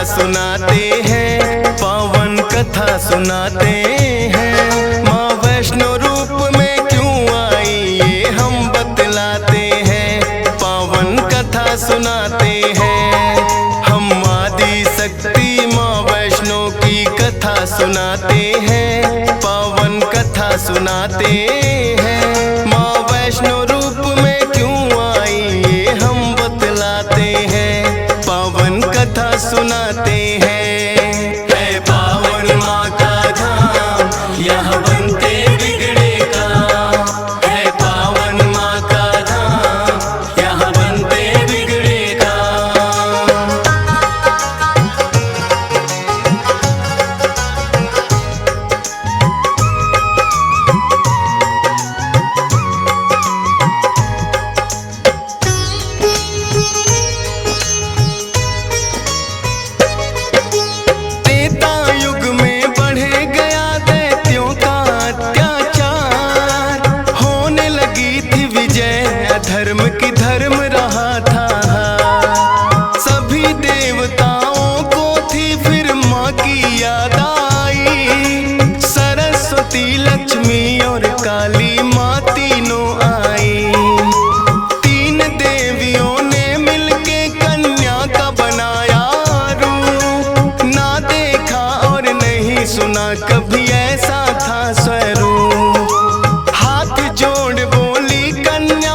सुनाते हैं, पावन कथा सुनाते हैं। माँ वैष्णो रूप में क्यों आई ये हम बतलाते हैं, पावन कथा सुनाते हैं। हम आदि शक्ति माँ वैष्णो की कथा सुनाते हैं, पावन कथा सुनाते हैं। माँ वैष्णो रूप में क्यों आई ये हम बतलाते हैं, पावन कथा सुनाते हैं। है पावन माँ का धाम यहाँ बनते बिगड़े काम, है पावन माँ का धाम यहाँ बनते बिगड़े काम। धर्म की धर्म रहा था, सभी देवताओं को थी फिर माँ की याद आई। सरस्वती लक्ष्मी और काली माँ तीनों आई। तीन देवियों ने मिलके कन्या का बनाया रूप, ना देखा और नहीं सुना कभी ऐसा था स्वरूप। हाथ जोड़ बोली कन्या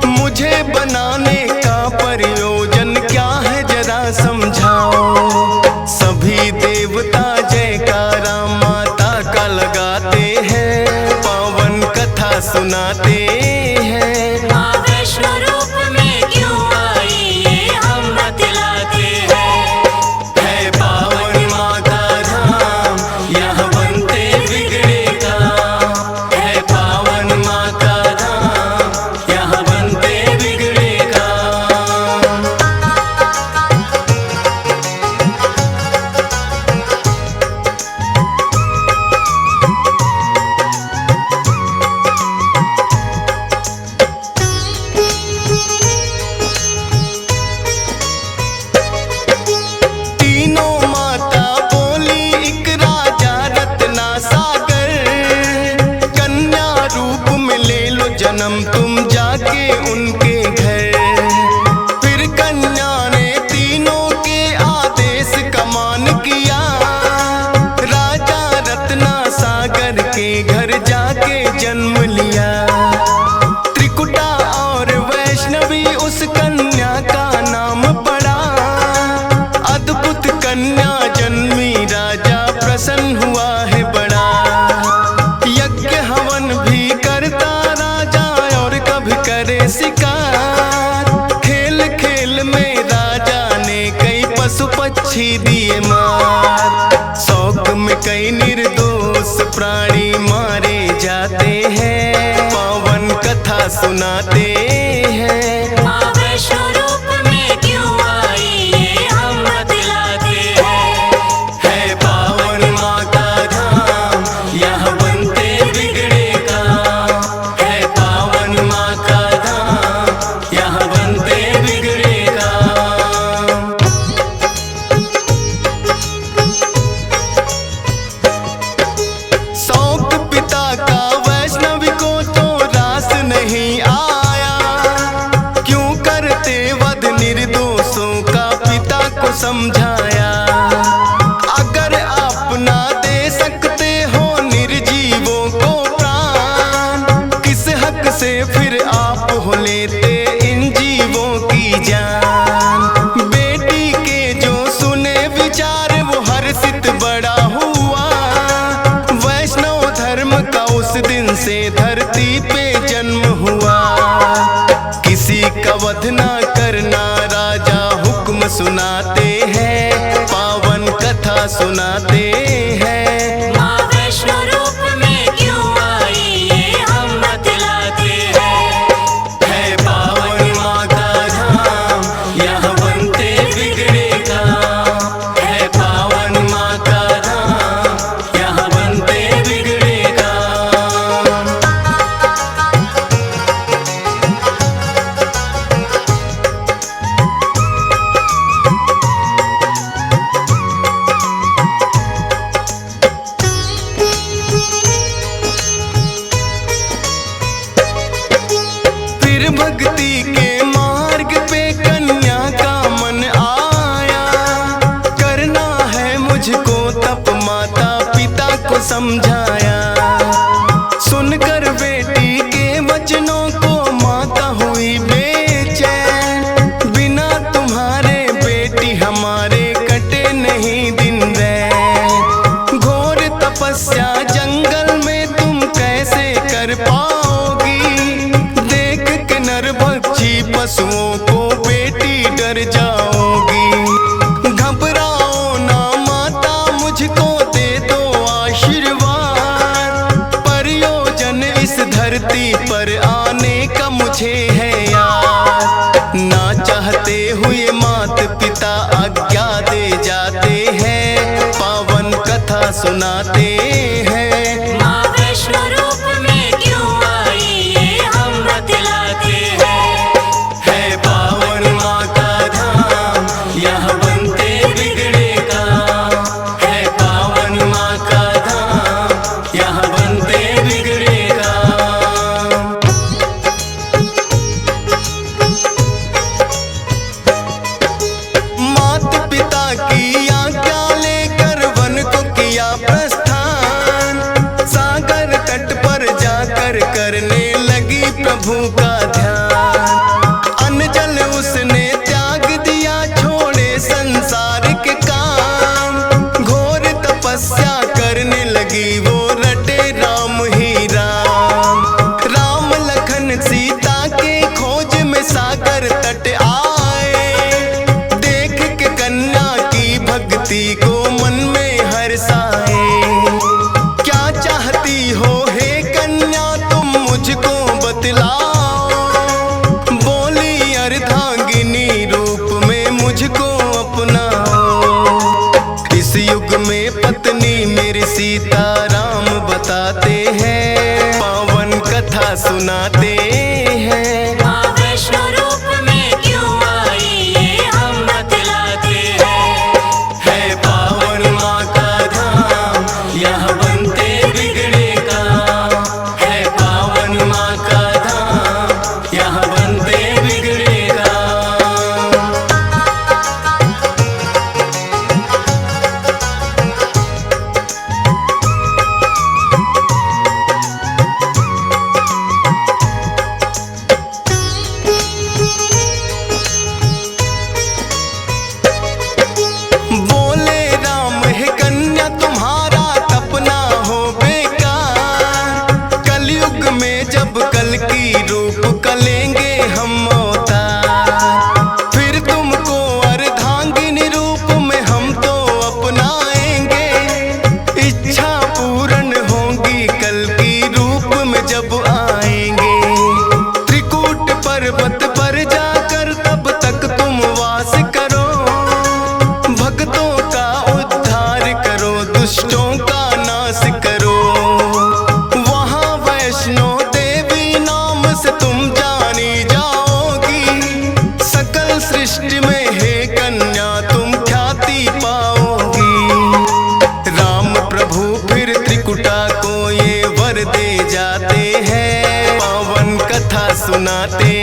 मुझे बनाने का प्रयोजन क्या है जरा समझाओ। सभी देवता जयकारा माता का लगाते हैं, पावन कथा सुनाते हैं। माँ वैष्णो रूप में क्यों आई ये हम बतलाते हैं। है पावन माँ का धाम यहाँ बनते बिगड़े काम, है पावन माँ का धाम यहाँ बनते बिगड़े काम। तीनों माता बोली एक राजा रत्ना सागर, कन्या रूप में ले लो जन्म तुम जाके उनके घर। फिर कन्या ने तीनों के आदेश का मान किया, राजा रत्ना सागर के घर जाके जन्म लिया। त्रिकुटा और वैष्णवी उस कन्या का नाम पड़ा, अद्भुत कन्या जन्मी राजा प्रसन्न हुआ है बड़ा। यज्ञ हवन भी करता राजा और कभी करे शिकार, खेल खेल में राजा ने कई पशु पक्षी दिए मार। शौक में कई निर्दोष प्राणी मारे जाते हैं, पावन कथा सुनाते हैं। माँ वैष्णो रूप में क्यों आई ये हम बतलाते हैं। है पावन माँ का धाम यहाँ बनते बिगड़े काम, है पावन माँ का धाम यहाँ बनते बिगड़े काम। शौक पिता का वैष्णवी को तो रास नहीं आया, क्यों करते वध निर्दोषों का पिता को समझाया। अगर आप ना दे सकते हो निर्जीवों को प्राण, किस हक से फिर आप हो लेते इन जीवों की जान। बेटी के जो सुने विचार वो हर्षित बड़ा हुआ, वैष्णव धर्म का उस दिन से धरती पे जन्म हुआ। किसी का वध ना करना राजा हुक्म सुनाते हैं, पावन कथा सुनाते हैं। माँ वैष्णो रूप में क्यों आई ये हम बतलाते हैं। है पावन माँ का धाम यहाँ बनते बिगड़े काम, है पावन माँ का धाम यहाँ बनते बिगड़े काम। समझाया। सुनकर बेटी के वचनों को माता हुई बेचैन, बिना तुम्हारे बेटी हमारे कटे नहीं दिन रैन। घोर तपस्या जंगल में तुम कैसे कर पाओगी, देख के नरभक्षी पशुओं को बेटी डर जाओगी। घबराओ ना माता, मुझको दे दो आशीर्वाद, प्रयोजन इस धरती पर आने का मुझे है याद। ना चाहते हुए मात पिता आज्ञा दे जाते हैं, पावन कथा सुनाते हैं। माँ वैष्णो रूप में क्यों आई ये हम बतलाते हैं। है पावन माँ का धाम, यहाँ बनते बिगड़े काम। है पावन माँ का धाम, यहाँ बनते बिगड़े काम। मात पिता की आज्ञा लेकर वन को किया प्रस्थान, सागर तट पर जाकर करने लगी प्रभु का ध्यान। अन्न जल उसने त्याग दिया, छोड़े संसार के काम। घोर तपस्या करने लगी वो, रटे राम ही राम। राम लखन सीता के खोज में सागर तट आए, देख के कन्या की भक्ति को मन में हर्षाए। क्या चाहती हो हे कन्या तुम मुझको बतलाओ, बोली अर्धांगिनी रूप में मुझको अपनाओ। इस युग में पत्नी मेरी सीता राम बताते हैं, पावन कथा सुनाते हैं। माँ वैष्णो रूप में क्यों आई ये हम बतलाते हैं। है पावन माँ का धाम, यहाँ बनते बिगड़े काम। है पावन माँ का धाम, यहाँ बनते बिगड़े काम। बोले राम हे कन्या तुम्हारा तपना हो बेकार, कलयुग में जब कल की रूप कलेंगे हम अवतार, फिर तुमको अर्धांगिनी रूप में हम तो अपनाएंगे। इच्छा पूर्ण होगी कल की रूप में जब आएंगे। त्रिकूट पर्वत पर जाकर तब तक तुम वास करो, भक्तों का उद्धार करो, दुष्टों का नाश करो। वहाँ वैष्णो देवी नाम से तुम जानी जाओगी, सकल सृष्टि में हे कन्या तुम ख्याति पाओगी। राम प्रभु फिर त्रिकुटा को ये वर दे जाते हैं, पावन कथा सुनाते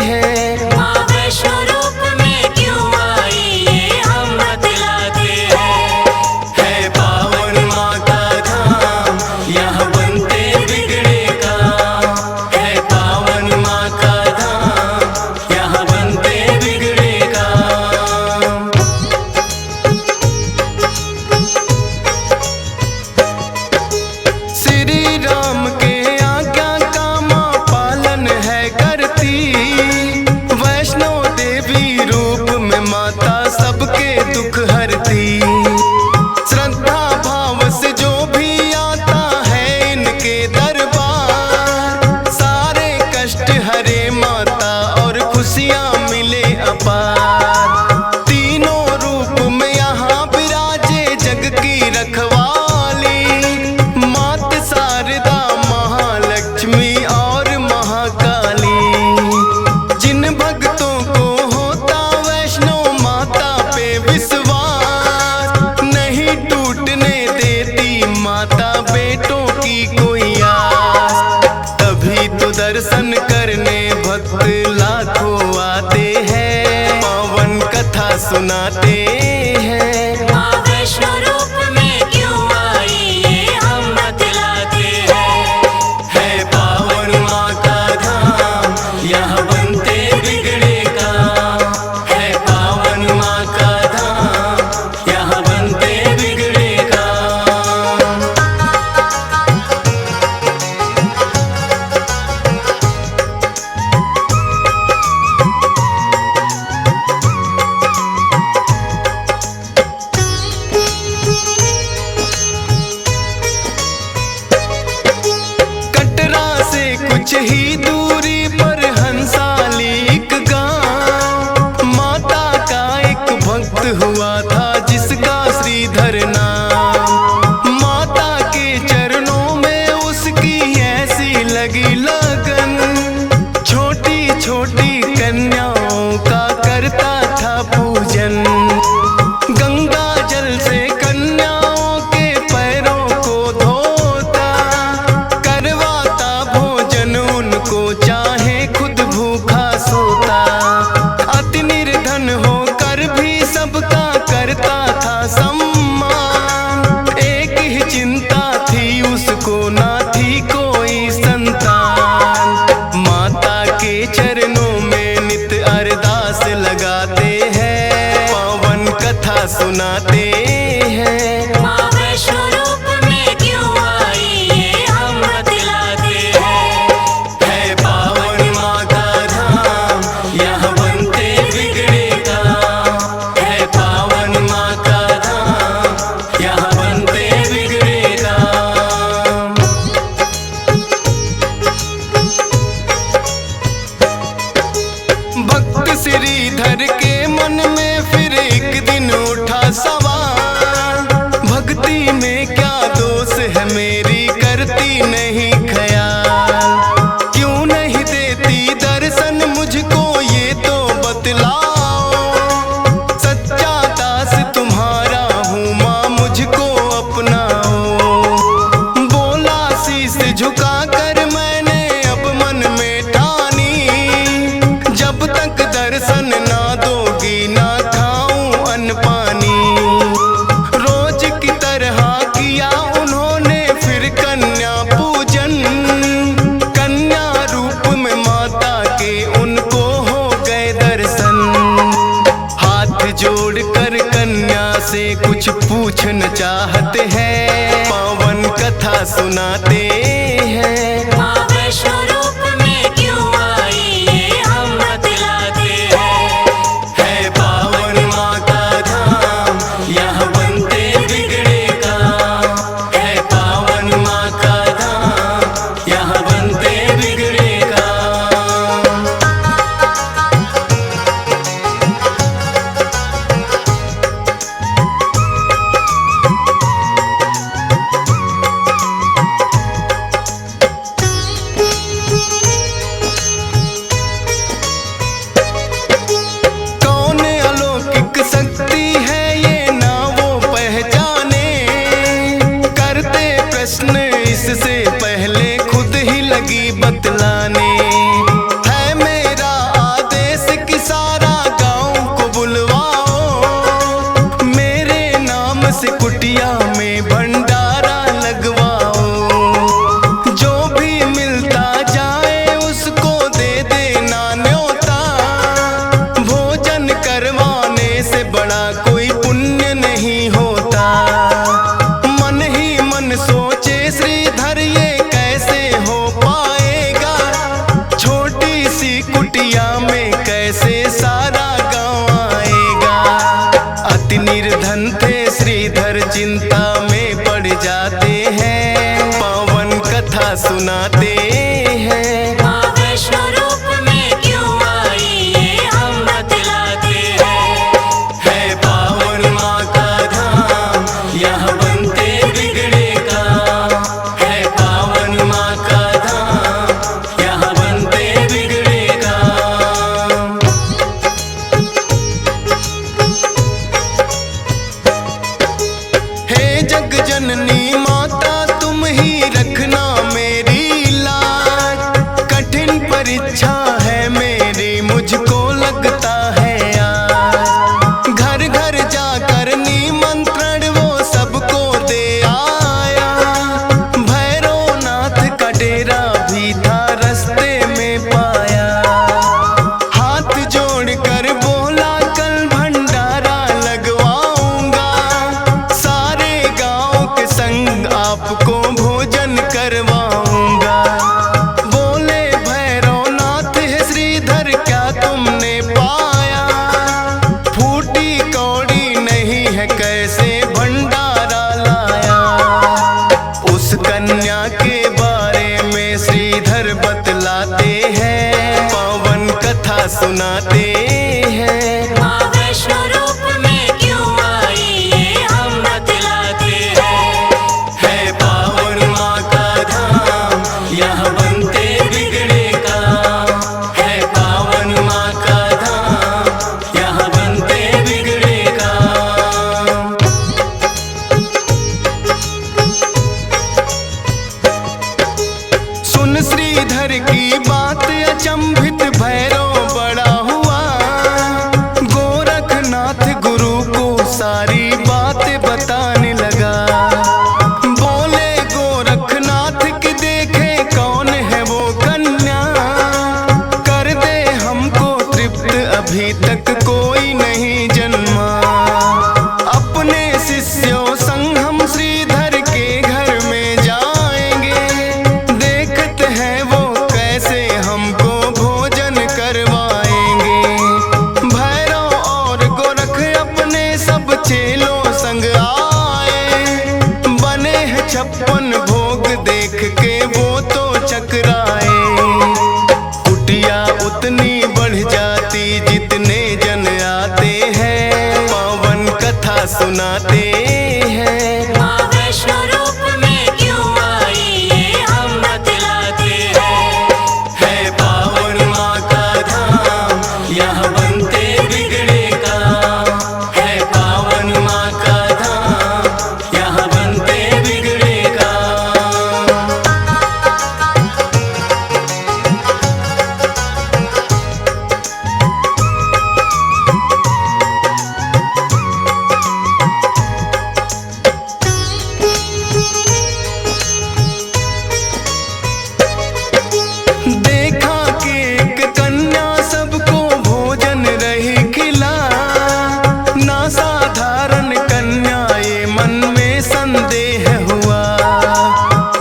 हैं। माँ वैष्णो रूप में क्यों आई ये हम बतलाते हैं। है पावन माँ का धाम, यहाँ बनते बिगड़े काम। है पावन माँ का धाम, यहाँ बनते बिगड़े काम। श्री राम के आज्ञा का माँ पालन है करती, ही दूरी पर हंसाली एक गांव, माता का एक भक्त हुआ था जिसका श्रीधर नाम। माता के चरणों में उसकी ऐसी लगी लगन, छोटी छोटी कन्याओं का करता था पूजन। गंगा जल से कन्याओं के पैरों को धोता, करवाता भोजन उनको चाहे खुद भूखा सोता। अति निर्धन होकर भी सबका करता था सम्मान, एक ही चिंता थी उसको ना थी कोई संतान। माता के चरणों में नित अरदास लगाते हैं, पावन कथा सुनाते हैं। माँ वैष्णो रूप में क्यों आई ये हम बतलाते हैं। है पावन माँ का धाम, यहाँ बनते बिगड़े काम। है पावन माँ का धाम, यहाँ बनते बिगड़े काम। भक्त श्रीधर के मन में फिर एक दिन उठा सवाल, भक्ति में क्या दोष है मेरी करती नहीं ख्याल। क्यों नहीं देती दर्शन मुझको ये तो बतलाओ, सच्चा दास तुम्हारा हूँ माँ मुझको अपनाओ। बोला शीश झुका कर मैंने अब मन में ठानी, जब तक दर्शन ना दोगी ना खाऊं अन्न पानी। रोज की तरह किया उन्होंने फिर कन्या पूजन, कन्या रूप में माता के उनको हो गए दर्शन। हाथ जोड़कर कन्या से कुछ पूछना चाहते हैं, पावन कथा सुनाते हैं। माँ वैष्णो रूप में क्यों आई ये हम बतलाते हैं। है पावन माँ का धाम, यहाँ बनते बिगड़े काम। है पावन माँ का धाम, यहाँ बनते बिगड़े काम। कौन अलौकिक शक्ति है ये ना वो पहचाने, करते प्रश्न इससे पहले खुद ही लगी बतलाने। है मेरा आदेश कि सारा गांव को बुलवाओ, मेरे नाम से कुटिया में भंडारा लगवाओ। जो भी मिलता जाए उसको दे देना न्योता, भोजन करवाने से बड़ा कोई पुण्य नहीं होता। मन ही मन सोचे श्रीधर ये कैसे हो पाएगा, छोटी सी कुटिया में कैसे सारा गांव आएगा। अति निर्धन थे श्रीधर चिंता में पड़ जाते हैं, पावन कथा सुनाते हैं। माँ वैष्णो रूप में क्यों आई ये हम बतलाते हैं। है पावन माँ का धाम, यहाँ बनते बिगड़े काम। है पावन माँ का धाम, यहाँ बनते बिगड़े काम। हे जग जननी माता तुम ही रखना मेरी लाज, कठिन परीक्षा है मेरी मुझको लगता है आज। घर घर जाकर निमंत्रण वो सबको दे आया, भैरवनाथ का डेरा भी था रास्ते में पाया। हाथ जोड़कर बोला कल भंडारा लगवाऊंगा, सारे गांव के संग आपको भोजन करवाऊंगा। बोले भैरवनाथ है श्रीधर क्या तुमने पाया, फूटी कौड़ी नहीं है कैसे भंडारा लाया। उस कन्या के बारे में श्रीधर बतला सुनाते हैं। माँ वैष्णो रूप में क्यों आई ये हम बतलाते हैं। है पावन माँ का धाम, यहाँ बनते बिगड़े काम। है पावन माँ का धाम, यहाँ बनते बिगड़े काम। सुन श्रीधर की बात अचंभित भैरव बड़ा हुआ। गोरखनाथ गुरु को सारी बातें बताने लगा। बोले गोरखनाथ की देखे कौन है वो कन्या। कर दे हमको तृप्त अभी तक कोई नहीं जन्मा। अपने शिष्यों संग हम श्रीधर के घर में जाएंगे। देखते हैं वो कैसे हमको भोजन करवाएंगे। भैरव और गोरख अपने सब चेलों संग आए। बने हैं 56 भोग देख के वो तो चकराए। कुटिया उतनी बढ़ जाती जितने जन आते हैं। पावन कथा सुनाते हैं। माँ वैष्णो रूप में क्यों आई ये हम बतलाते हैं। है पावन माँ का धाम, यहाँ बनते बिगड़े काम। है पावन माँ का धाम, यहाँ बनते बिगड़े काम। देखा कि एक कन्या सबको भोजन रही खिला। ना साधारण कन्या ये मन में संदेह हुआ।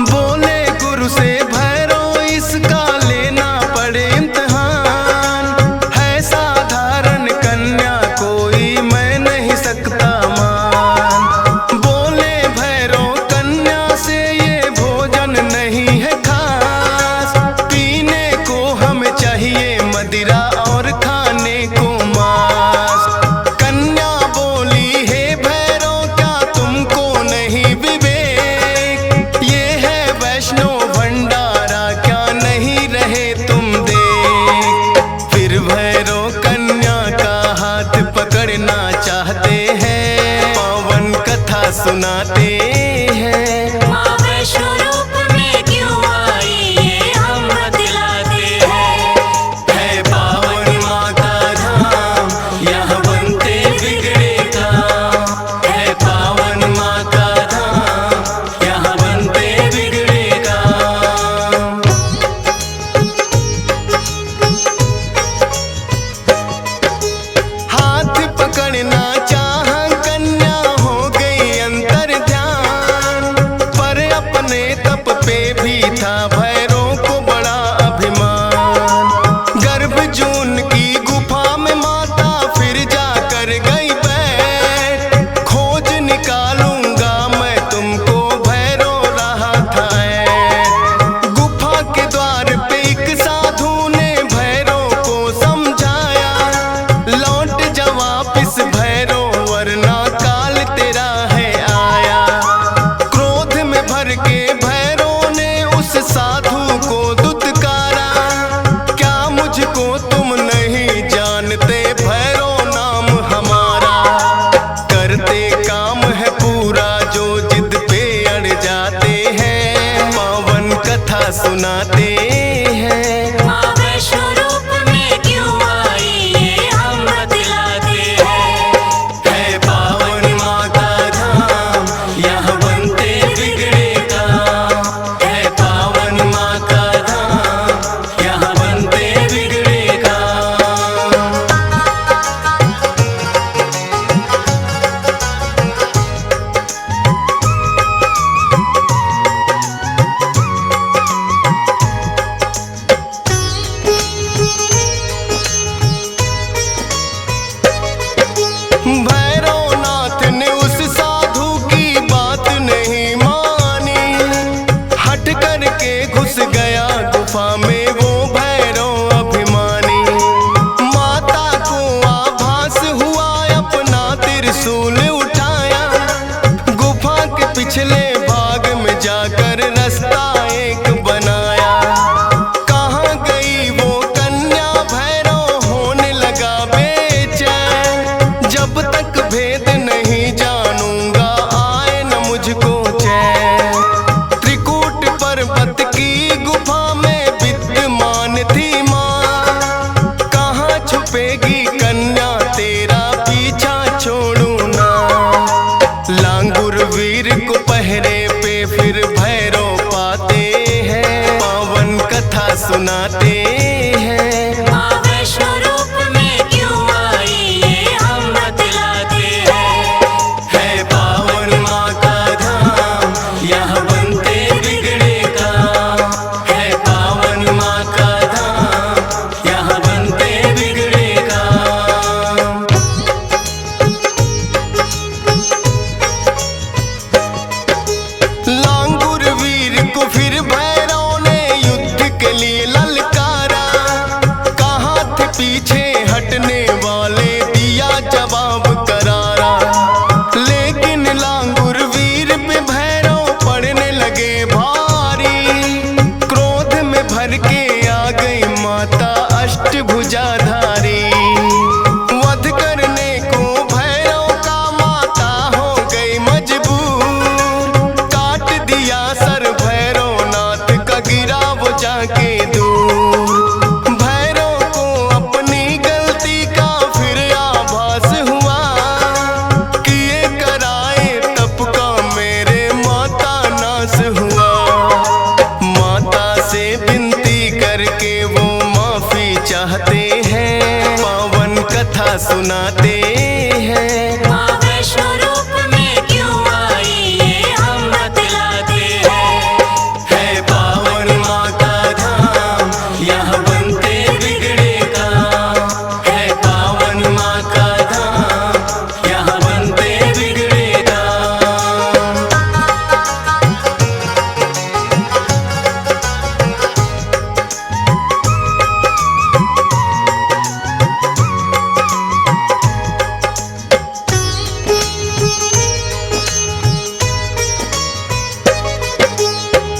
बोले गुरु से भैरव इसका लेना पड़े इम्तिहान। है साधारण कन्या कोई मैं नहीं सकता मान। बोले भैरव कन्या से ये भोजन नहीं है खास। पीने को हमें चाहिए मदिरा और खाने को मांस। कन्या बोली हे भैरव क्या तुमको नहीं विवेक। ये है वैष्णो भंडारा क्या नहीं रहे तुम देख। फिर भैरव कन्या का हाथ पकड़ना चाहते हैं। पावन कथा सुनाते हैं। माँ वैष्णो रूप में क्यों आई ये हम बतलाते हैं। है पावन माँ का धाम, यहाँ बनते बिगड़े काम। है पावन माँ का धाम, यहाँ बनते बिगड़े काम। हाथ पकड़ना चाह कन्या हो गई अंतर ध्यान। पर अपने तप पे भी था भैरव को बड़ा अभिमान। गर्भ जून की गुफा में माता फिर जाकर गई बैठ। खोज निकालूंगा मैं तुमको भैरव रहा था ऐठ। गुफा के द्वार पे एक साधु ने भैरव को समझाया। लौट जा वापिस भैरव वरना काल तेरा है आया। क्रोध में भर के भैरव ने उस साधु को दुत्कारा। क्या मुझको तुम नहीं जानते भैरव नाम हमारा। करते काम है पूरा जो जिद पे अड़ जाते हैं। पावन कथा सुनाते हैं। माँ वैष्णो रूप में क्यों आई ये हम बतलाते हैं। है पावन माँ का धाम, यहाँ बनते बिगड़े काम। है पावन माँ का धाम, यहाँ बनते बिगड़े काम। जाकर रास्ता एक बनाया। कहाँ गई वो कन्या भैरव होने लगा बेचैन। जब तक भेद नहीं जानूंगा आए न मुझको चैन। त्रिकूट पर्वत की गुफा में विद्यमान थी माँ। कहाँ छुपेगी कन्या तेरा पीछा छोड़ू ना। लांगुर वीर को पहरे पे फिर भैरव पाते हैं। पावन कथा सुनाते हैं। माँ वैष्णो रूप में क्यों आई ये हम बतलाते हैं। है पावन माँ का धाम यहाँ बनते बिगड़े काम। है पावन माँ का धाम यहाँ बनते बिगड़े काम। लांगुर वीर को फिर भैरव ने युद्ध के लिए ललकारा। कहाँ थे पीछे हटने वाले दिया जवाब करारा। लेकिन लांगुर वीर पे भैरव पड़ने लगे भारी। क्रोध में भर के आ गई माता अष्टभुजाधारी। वध करने को भैरव का माता हो गई मजबूर। काट दिया सर भैरवनाथ का गिरा वो जाके दूर। भैरव को अपनी गलती का फिर आभास हुआ। किए कराए तप का मेरे माता नाश हुआ। माता से विनती करके वो माफी चाहते हैं। पावन कथा सुनाते हैं। माँ वैष्णो रूप में क्यों आई ये हम बतलाते हैं। है पावन माँ का धाम यहाँ बनते बिगड़े काम। है पावन माँ का धाम यहाँ बनते बिगड़े काम।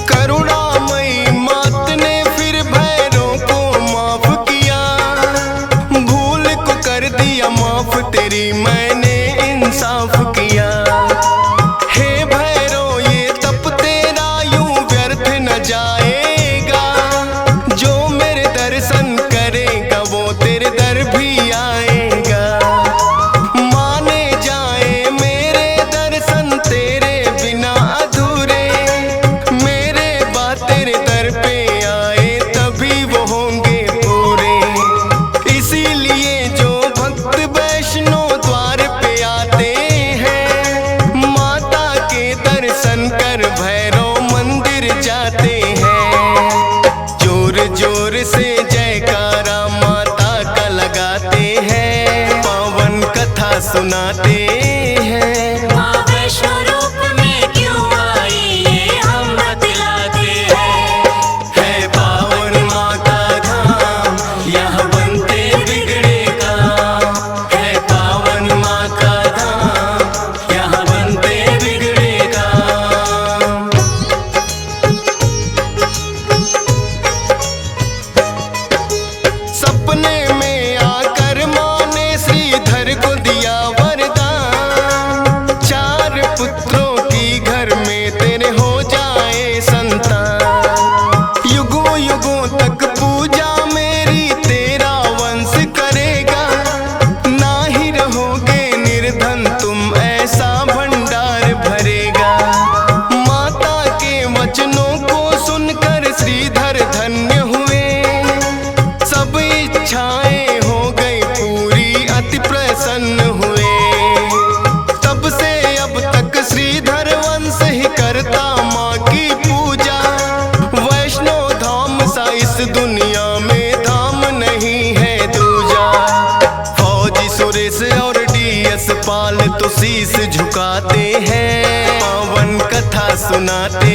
करुणामयी मात ने फिर भैरव को माफ किया। भूल को कर दिया माफ तेरी मैंने इंसाफ किया। हे भैरव ये तप तेरा यूं व्यर्थ न जाएगा। जो मेरे दर्शन करेगा वो तेरे दर भी आएगा। माने जाए मेरे दर्शन तेरे बिना अधूरे। मेरे बाद तेरे दर पे आए तभी वो होंगे पूरे। इसीलिए जो भक्त वैष्णो द्वार पे आते हैं। माता के दर्शन कर भैरव मंदिर जाते हैं। जोर जोर से जयकारा माता का लगाते हैं। पावन कथा सुनाते हैं। माँ वैष्णो रूप में क्यों आई ये हम बतलाते हैं। है पावन माँ का धाम यहाँ बनते बिगड़े काम। है पावन माँ का धाम यहाँ बनते बिगड़े काम। सपने में आकर माँ ने श्रीधर को दिया वरदान। 4 पुत्रों की घर में तेरे हो जाए संतान। युगों युगों तक पूजा मेरी तेरा वंश करेगा। ना ही रहोगे निर्धन तुम ऐसा भंडार भरेगा। माता के वचनों को सुनकर श्रीधर धन्य हुए। सब इच्छाएं हो गई पूरी अति प्रसन्न हुए। तब से अब तक श्रीधर वंश ही करता माँ की पूजा। वैष्णो धाम सा इस दुनिया में धाम नहीं है दूजा। फौजी सुरेश और DS पाल तो शीश झुकाते हैं। पावन कथा सुनाते